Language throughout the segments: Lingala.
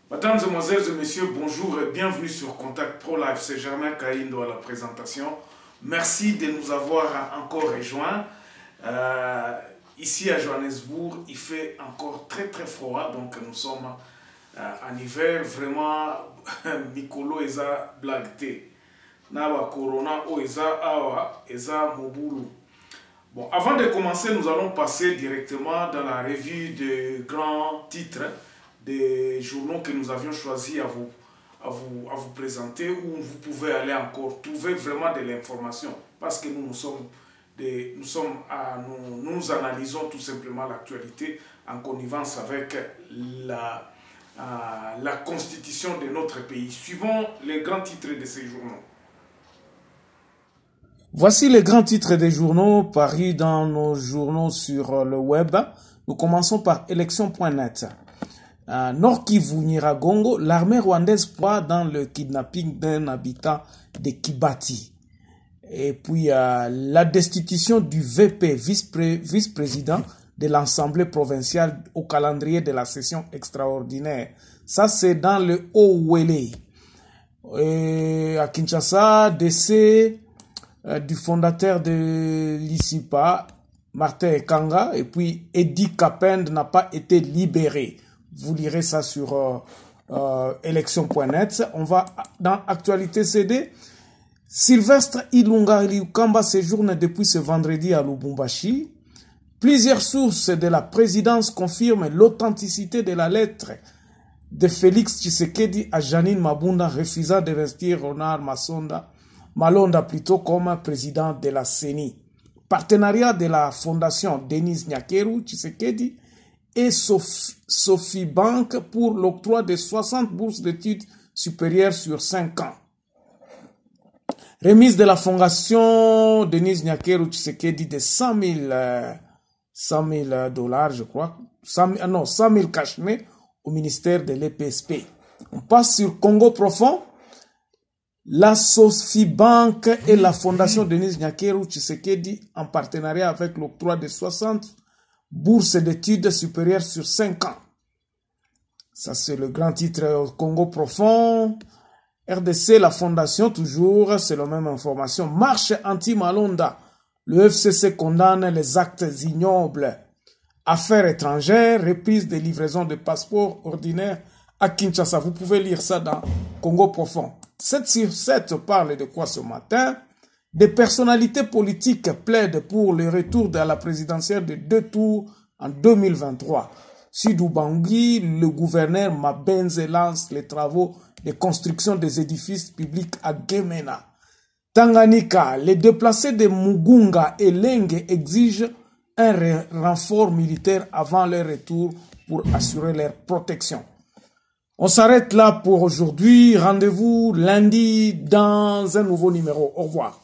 Mesdames, Mesdemoiselles et Messieurs, bonjour et bienvenue sur Contact Pro Life. C'est Germain Kaindo à la présentation. Merci de nous avoir encore rejoints. Ici à Johannesburg, il fait encore très froid, donc nous sommes en hiver. Vraiment, Mikolo eza blagté. Naba Corona o eza awa eza mobulu. Bon, avant de commencer, nous allons passer directement dans la revue de grands titres des journaux que nous avions choisi à vous présenter, où vous pouvez aller encore trouver vraiment de l'information, parce que nous analysons tout simplement l'actualité en connivence avec la constitution de notre pays. Suivons les grands titres de ces journaux. Voici les grands titres des journaux parus dans nos journaux sur le web. Nous commençons par élection.net. Nord Kivu, Nyiragongo, l'armée rwandaise proie dans le kidnapping d'un habitant de Kibati. Et puis la destitution du VP, vice-président de l'Assemblée provinciale au calendrier de la session extraordinaire. Ça, c'est dans le Haut-Ouélé. Et à Kinshasa, décès du fondateur de l'ICIPA, Martin Ekanga, et puis Eddie Kapend n'a pas été libéré. Vous lirez ça sur élection.net. On va dans Actualité CD. Sylvestre Ilunga Liukamba séjourne depuis ce vendredi à Lubumbashi. Plusieurs sources de la présidence confirment l'authenticité de la lettre de Félix Tshisekedi à Janine Mabunda refusant d'investir Ronald Malonda plutôt comme président de la CENI. Partenariat de la fondation Denise Nyakeru Tshisekedi et Sophie Bank pour l'octroi de 60 bourses d'études supérieures sur 5 ans. Remise de la fondation Denise Nyakeru Tshisekedi de 100 000 dollars, je crois. 100 000 cachemets au ministère de l'EPSP. On passe sur Congo Profond. La Sophie Bank et la fondation Denise Nyakeru Tshisekedi en partenariat avec l'octroi de 60 bourse d'études supérieures sur 5 ans. Ça, c'est le grand titre Congo Profond. RDC, la fondation, toujours, c'est la même information. Marche anti-Malonda. Le FCC condamne les actes ignobles. Affaires étrangères, reprise des livraisons de passeports ordinaires à Kinshasa. Vous pouvez lire ça dans Congo Profond. 7 sur 7 parle de quoi ce matin? Des personnalités politiques plaident pour le retour de la présidentielle de 2 tours en 2023. Sidou Bangui, le gouverneur Mabenze lance les travaux de construction des édifices publics à Gemena. Tanganyika, les déplacés de Mugunga et Lenge exigent un renfort militaire avant leur retour pour assurer leur protection. On s'arrête là pour aujourd'hui. Rendez-vous lundi dans un nouveau numéro. Au revoir.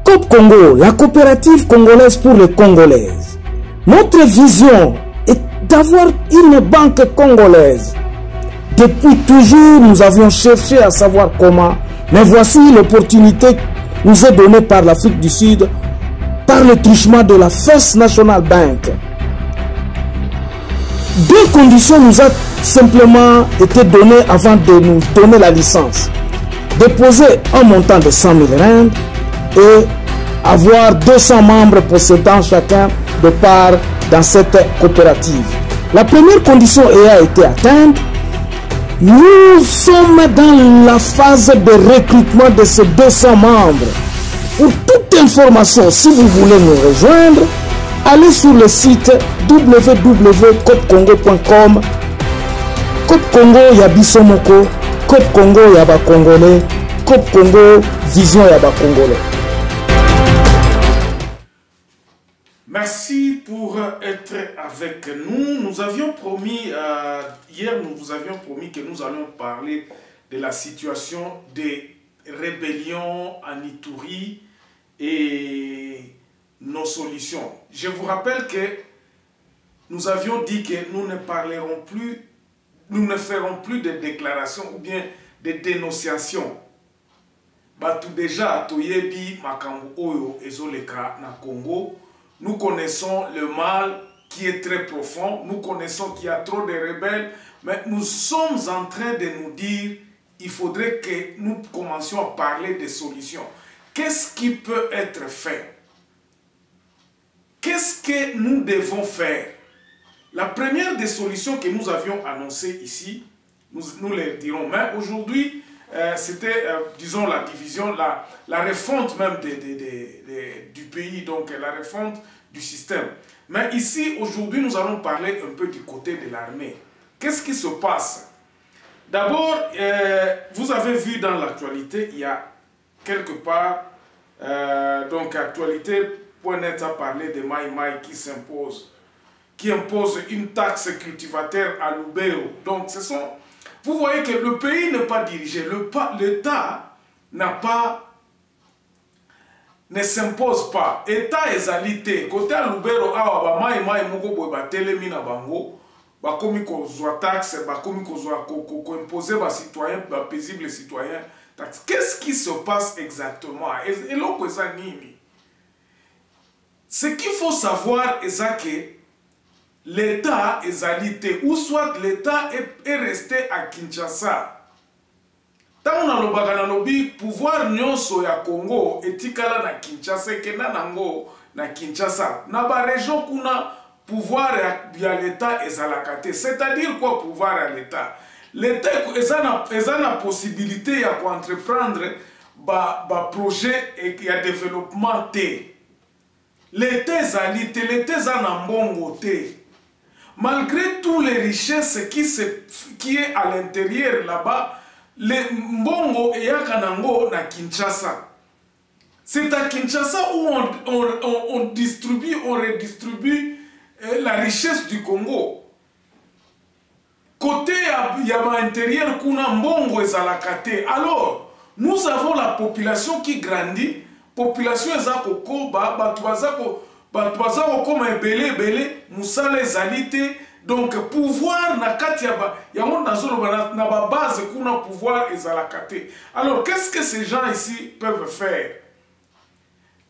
COP Congo, la coopérative congolaise pour les Congolaises. Notre vision est d'avoir une banque congolaise. Depuis toujours, nous avions cherché à savoir comment, mais voici l'opportunité nous est donnée par l'Afrique du Sud, par le truchement de la First National Bank. 2 conditions nous ont simplement été données avant de nous donner la licence. Déposer un montant de 100 000 rand et avoir 200 membres possédant chacun de parts dans cette coopérative. La première condition ayant été atteinte, nous sommes dans la phase de recrutement de ces 200 membres. Pour toute information, si vous voulez nous rejoindre, allez sur le site www.copcongo.com. Cop Congo Yabisomoko, Cop Congo Yaba Congolais, Cop Congo Vision Yaba Congolais. Merci pour être avec nous. Nous avions promis, hier nous vous avions promis que nous allions parler de la situation des rébellions en Ituri et nos solutions. Je vous rappelle que nous avions dit que nous ne parlerons plus, nous ne ferons plus de déclarations ou bien de dénonciations. Tout déjà, Toyebi, Makambu, Oyo, Ezoleka, na Congo, nous connaissons le mal qui est très profond, nous connaissons qu'il y a trop de rebelles, mais nous sommes en train de nous dire il faudrait que nous commencions à parler des solutions. Qu'est-ce qui peut être fait? Qu'est-ce que nous devons faire? La première des solutions que nous avions annoncées ici, nous les dirons, mais aujourd'hui, c'était, disons, la division, la refonte même du pays, donc la refonte du système. Mais ici, aujourd'hui, nous allons parler un peu du côté de l'armée. Qu'est-ce qui se passe? D'abord, vous avez vu dans l'actualité, il y a quelque part, donc actualité.net a parlé de Mai Mai qui s'impose, qui impose une taxe cultivateur à Lubero. Donc, ce sont... Vous voyez que le pays n'est pas dirigé, l'État ne s'impose pas. État ezalité. Côté à Lubero, Mai Mai moko boy ba telemi na bango, ba komi ko zwa taxe, ba komi ko zwa ko imposer ba citoyen, ba paisible citoyen taxe. Qu'est-ce qui se passe exactement? Et l'autre ça nini? Ce qu'il faut savoir est que l'État est alité, ou soit l'État est resté à Kinshasa. Tant on a le baganalobi, pouvoir nyonso ya Congo etikala na Kinshasa, kena nango na Kinshasa. Na ba région kuna pouvoir ya l'État ezalakate. C'est-à-dire quoi pouvoir à l'État? L'État a la possibilité ya entreprendre ba projet et ya développement té. L'État ezalite, l'État ezana mbongo té. Malgré toutes les richesses qui est à l'intérieur là-bas, les mbongo et yakanango na Kinshasa. C'est à Kinshasa où on distribue, on redistribue la richesse du Congo. Côté yaba intérieur kuna mbongo ezalakate. Alors, nous avons la population qui grandit, population ezako koba, batwazako koma ebele musala ezalite. Donc pouvoir na kati ya mon nazolo na ba base kuna pouvoir ezalakate. Alors qu'est-ce que ces gens ici peuvent faire?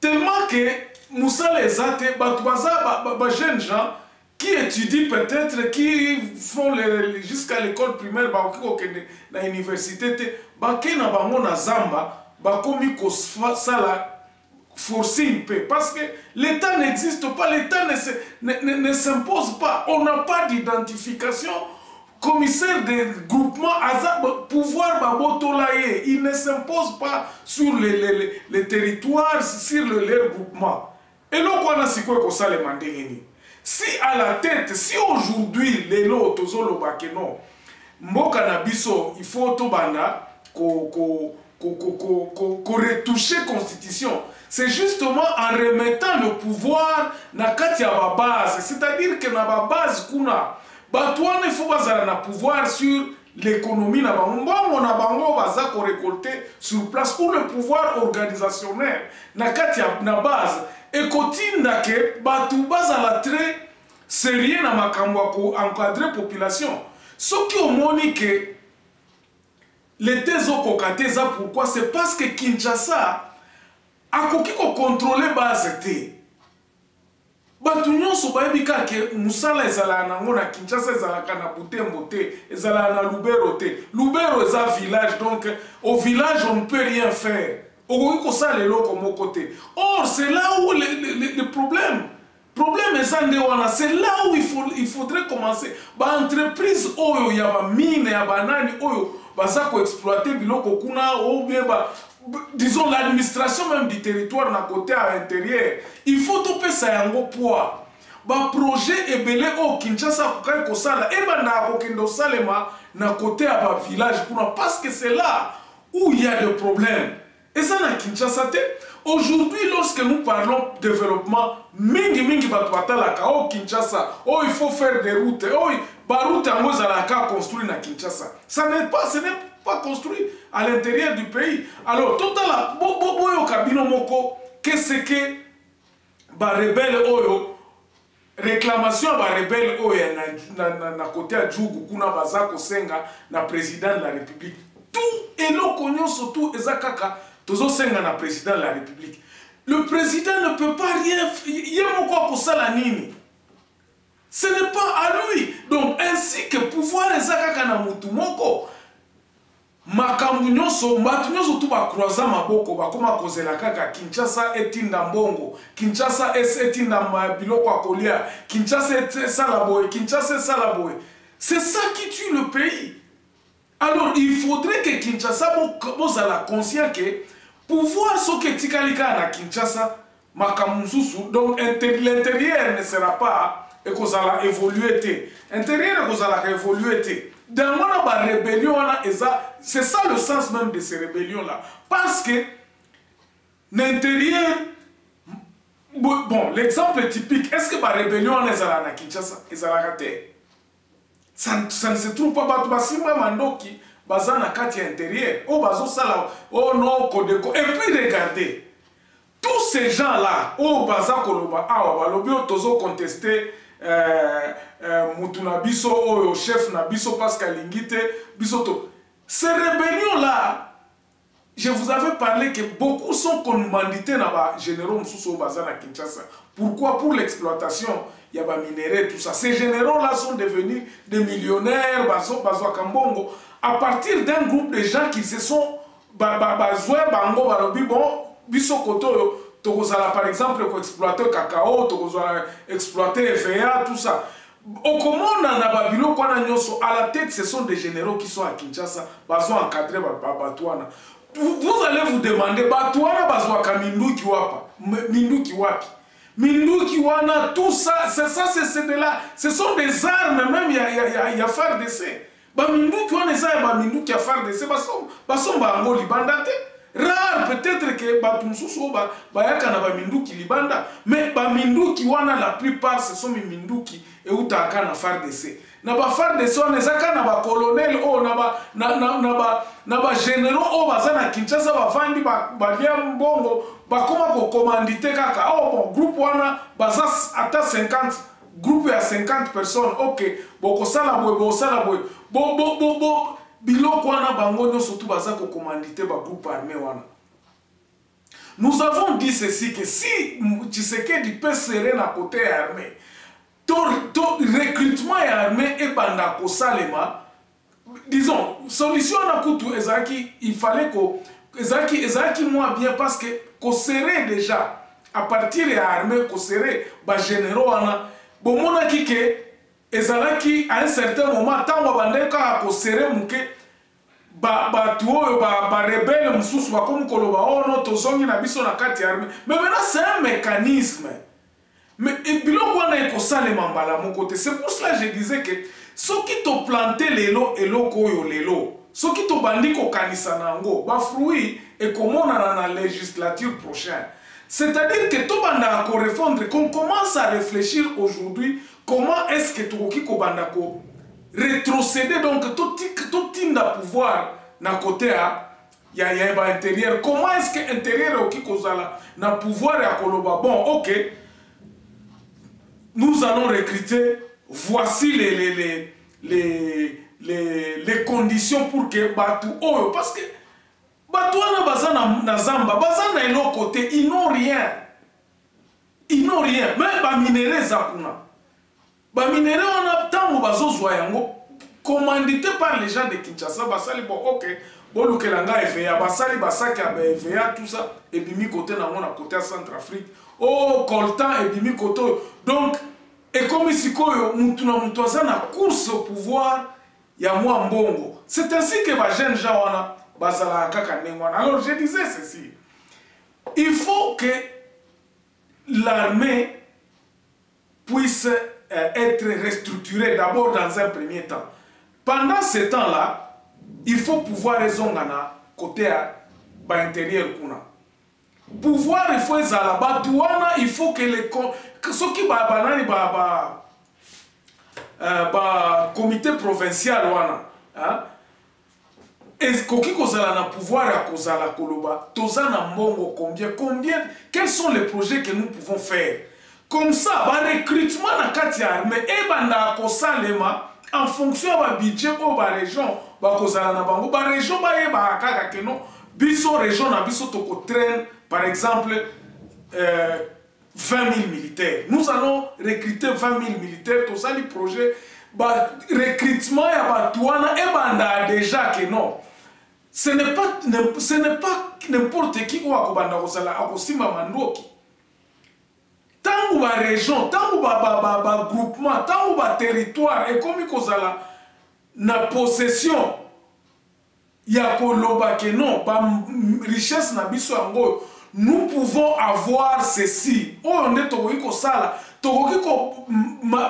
Tellement que musala ezate batwaza ba jeunes gens qui étudient peut-être, qui font jusqu'à l'école primaire, na université ba ke na bango na zamba ba komi ko sala forcer une paix. Parce que l'État n'existe pas, l'État ne s'impose pas. On n'a pas d'identification. Commissaire des groupements, pouvoir babotolaye, il ne s'impose pas sur les territoires, sur leur groupement. Et là, on a si quoi que ça les mandengeni. Si à la tête, si aujourd'hui, les lots, tozolo bakeno, mboka na biso, il faut tobanda, ko retoucher constitution. C'est justement en remettant le pouvoir na kati ya ba base, c'est-à-dire que na ba base kuna batouane il faut bazala na pouvoir sur l'économie na bango, mbongo na bango baza ko récolter sur place pour le pouvoir organisationnel na kati ya na base et kotinda ke batu bazala très sérieux na makambo ko encadrer population. Ce qui au moni que les tezo kokate za pourquoi c'est parce que Kinshasa akoki ko contrôler base te. Batu nyonso bayebika ke musala ezala nango na Kinshasa ezala kana Butembo te, ezala na Lubero te. Lubero est un village, donc au village on ne peut rien faire. Okoki ko sala lelo comme côté. Or c'est là où le problème est ça ndewana, c'est là où il faudrait commencer. Ba entreprise oyo ya ba mine ya banani oyo baza ko exploiter biloko kuna ou bien disons l'administration même du territoire na côté à l'intérieur, il faut topé ça yango poids. Ba projet ebele au Kinshasa ko ko sala e banda ko kendo salema na côté à ba village parce que c'est là où il y a des problèmes. Et ça na Kinshasa te. Aujourd'hui, lorsque nous parlons de développement, mingi batwata la ka au Kinshasa, oh il faut faire des routes, oh ba route en zalaka construire na Kinshasa. Ce n'est pas construit à l'intérieur du pays. Alors, total boyo kabino moko, qu'est-ce que ba rebelle oyo réclamation ba rebelle oyo na côté à Djougou kuna baza kosenga na président de la République tout eloko nyonso tout ezakaka tozo senga na président de la République. Le président ne peut pas rien yemoko kosala nini. Ce n'est pas à lui. Donc ainsi que pouvoir ezakaka na mutu moko makambu nyonso mbatu nyonso tu bakroisa maboko bakoma kozela kaka Kinshasa etinda mbongo, Kinshasa etinda biloko akolia, Kinshasa esala boye, Kinshasa esala boye. C'est ça qui tue le pays. Alors il faudrait que Kinshasa bozala conscient que pouvoir soki tikalika na Kinshasa makambu susu, donc l'intérieur ne sera pas et kozala évoluer te. Intérieur kozala évoluer te. Dans la rébellion, c'est ça le sens même de ces rébellions-là. Parce que l'intérieur, bon, l'exemple typique, est-ce que la rébellion est à la Kinshasa, est à la raté? Ça ne se trouve pas, si moi, Mandoki, bazan na kati intérieur, oh, bazo sala, oh non, Kodeko. Et puis regardez, tous ces gens-là, oh, baza koloba, ah, balobi, tozo contesté, Mutuna biso oyo chef na biso Pascal Lingite bisoto. Ces rébellions là, je vous avais parlé que beaucoup sont commandités na ba généraux msuso baza na Kinshasa. Pourquoi? Pour l'exploitation, il y a ba minéraux tout ça. Ces généraux là sont devenus des millionnaires bazo kambongo à partir d'un groupe de gens qui se sont bazoué bango balobi bon biso koto par exemple, pour exploiter le cacao, exploiter FEA, tout ça. Au Comore, à la tête, ce sont des généraux qui sont à Kinshasa, ils sont encadrés par Batouana. Vous allez vous demander, Batouana, Minduki Wapa, Minduki Wapi. Minduki Wana, tout ça, c'est ça, c'est de là. Ce sont des armes, même, il y a FARDC. Minduki Wana, il y a Minduki à FARDC, ils sont Bangoli, Bandate. Rare peut-être que Batumsuso bayaka na baminduki libanda, mais baminduki wana la plupart ce sont minduki et utaka na FARDC. Na ba FARDC wana ezaka na ba colonel o na ba généraux o baza na Kinshasa bavandi balia mbongo bakoma ko commandité kaka. Oh bon groupe wana baza ata 50 groupe ya 50 personnes. OK, boko sala boy bo biloko wana bango nyonso tu baza ko commandité ba groupe armé wana. Nous avons dit ceci que si Tshisekedi peut serrer na côté armé, ton recrutement armé et banda ko salema, disons solution na kutu ezaki il fallait que ezaki moi bien parce que ko serrer déjà à partir de armé ko serrer ba généraux wana bomona kike ezalaki à un certain moment tango bandeka ko serrer muke ba rebelle msusu ba comme koloba oh non tozongi na biso na kati armée. Mais maintenant c'est un mécanisme. Mais biloko wana ko salema mbala mon côté. C'est pour cela que je disais que ceux qui t'ont planté lelo eloko yo lelo, ceux qui t'ont bandi ko kanisa nango ba fruit et comment on a la législature prochaine. C'est-à-dire que tout banda ko refondre qu'on commence à réfléchir aujourd'hui comment est-ce que Tokoki ko banda ko rétrocéder donc tout type de pouvoir na côté à y a intérieur. Comment est-ce que intérieur au qui kozala na pouvoir à koloba bon OK nous allons recruter voici les conditions pour que batu oyo parce que batu na bazana na zamba bazana elo côté ils n'ont rien même ba minéraux zakuna ba minéraux on a tango bazozwa yango commandité par les gens de Kinshasa basali bon OK bolukelanga FEA basali basaki ya FEA tout ça et bimi côté na mona côté à Centrafrique oh coltan et bimi côté donc et comme ici koyo mutu na mutu na course au pouvoir ya moi mbongo c'est ainsi que ba jeunes gens wana basala kaka nengwana. Alors je disais ceci, il faut que l'armée puisse être restructurée d'abord dans un premier temps. Pendant ce temps-là, il faut pouvoir raisonner côté à l'intérieur. Pouvoir, il faut les il faut que les ceux qui comité provincial, koki kozala na pouvoir ya kozala koloba toza na mbongo combien quels sont les projets que nous pouvons faire comme ça ba recrutement na kati ya armée e banda kosalema en fonction ya budget o ba région ba kozala na bango ba région ba yeba kaka ke non biso région na biso to ko traîne par exemple 20 000 militaires. Nous allons recruter 20 000 militaires. Tout ça, les projets, recrutement, et banda déjà que non. Ce n'est pas n'importe qui ou akobanda kosala akosimba mandoki. Tangu ba région, tangu ba groupement, tangu ba territoire et comme kozala na possession ya koloba que non, ba richesse na biso yango. Nous pouvons avoir ceci. On est tokoki sala, tokoki ko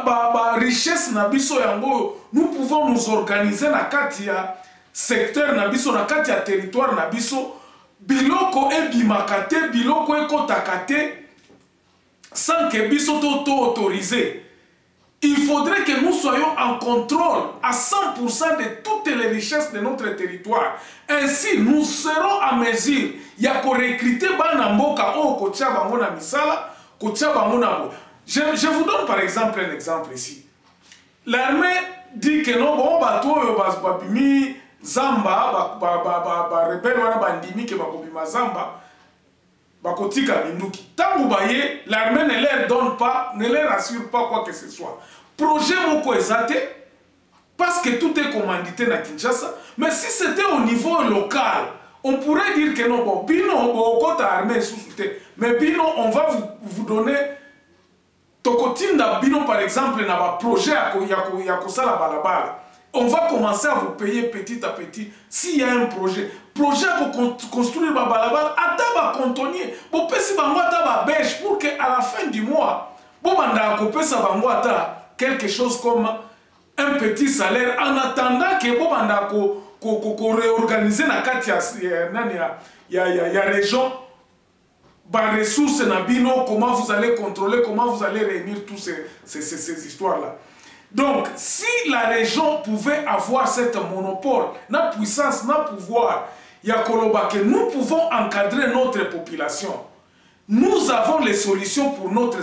ba richesse na biso yango. Nous pouvons nous organiser na kati ya secteur na biso na kati ya territoire na biso. Biloko e bimakate, biloko e kotakate sans que biso to autorisé. Il faudrait que nous soyons en contrôle à 100% de toutes les richesses de notre territoire. Ainsi, nous serons à mesure. Il y a qu'on recruter bana mboka o kotia bango na misala, kotia bango na bo. Je vous donne par exemple un exemple ici. L'armée dit que non, bon, bato yo babimi zamba, rebelle wana bandimi ke bakobima zamba, bakotika minduki. Tangu baye, l'armée ne leur donne pas, ne leur assure pas quoi que ce soit. Projet moko ezate, parce que tout est commandité na Kinshasa, mais si c'était au niveau local, on pourrait dire que non, bon, bino, bon, côté armée sous-souté, mais bino, on va vous donner tokotinda bino par exemple na ba projet ya kosala balabala. On va commencer à vous payer petit à petit s'il y a un projet pour construire ba balabala, ata ba contonnier, bo pesi bango ata ba bêche pour que à la fin du mois, bo banda ko pesa bango ata quelque chose comme un petit salaire en attendant que bo banda ko réorganiser na kati ya région ba ressources na bino, comment vous allez contrôler, comment vous allez réunir tous ces histoires là. Donc si la région pouvait avoir cette monopole, na puissance, na pouvoir, ya koloba que nous pouvons encadrer notre population. Nous avons les solutions pour notre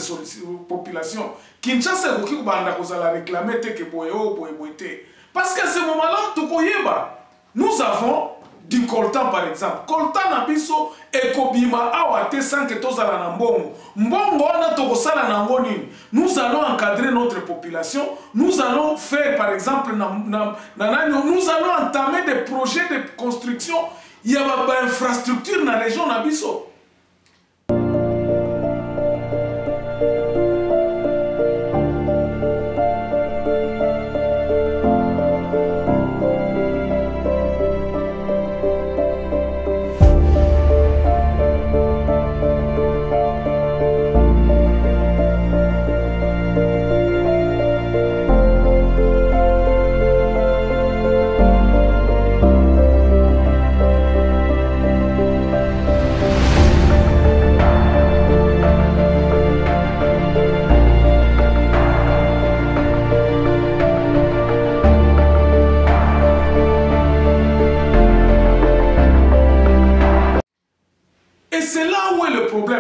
population. Kinshasa koki banda kozala réclamer te que boyeo boyeboité. Parce qu'à ce moment-là, tokoyeba, nous avons du coltan par exemple. Coltan na biso ekobima awa te sans que tozala na mbongo. Mbongo wana tokosala na ngonini. Nous allons encadrer notre population. Nous allons faire par exemple nous allons entamer des projets de construction. Il y a une infrastructure dans la région na biso.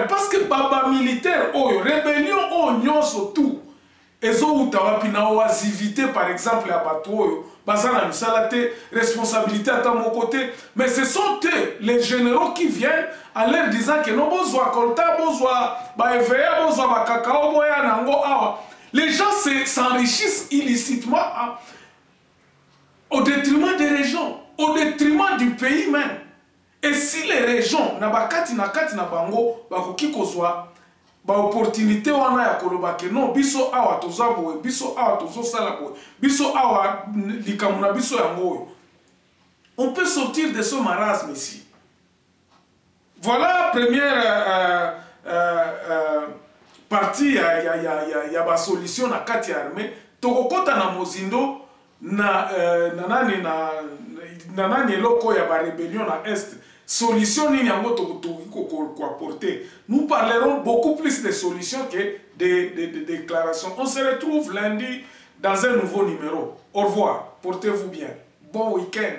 Parce que baba militaire, rébellion, surtout. Et ont activité par exemple à Bato, Bazana Misalate, responsabilité à mon côté. Mais ce sont eux, les généraux qui viennent en leur disant que non, besoin Kolta, besoin Baevea, besoin Kakao, Boya, Nango, Awa. Les gens s'enrichissent illicitement au détriment des régions, au détriment du pays même. Et si les régions na bakati na bango bakoki kozwa ba opportunité wana ya koloba ke non biso awa tozaboe biso awa tozosala boe biso awa likamuna biso yango, on peut sortir de ce marasme ici. Voilà première partie ya ba solution na kati ya armée. Tokokota na mozindo na nani loko ya ba rébellion na est. Solution ni yango ko apporter. Nous parlerons beaucoup plus de solutions que de déclarations. On se retrouve lundi dans un nouveau numéro. Au revoir, portez-vous bien. Bon week-end.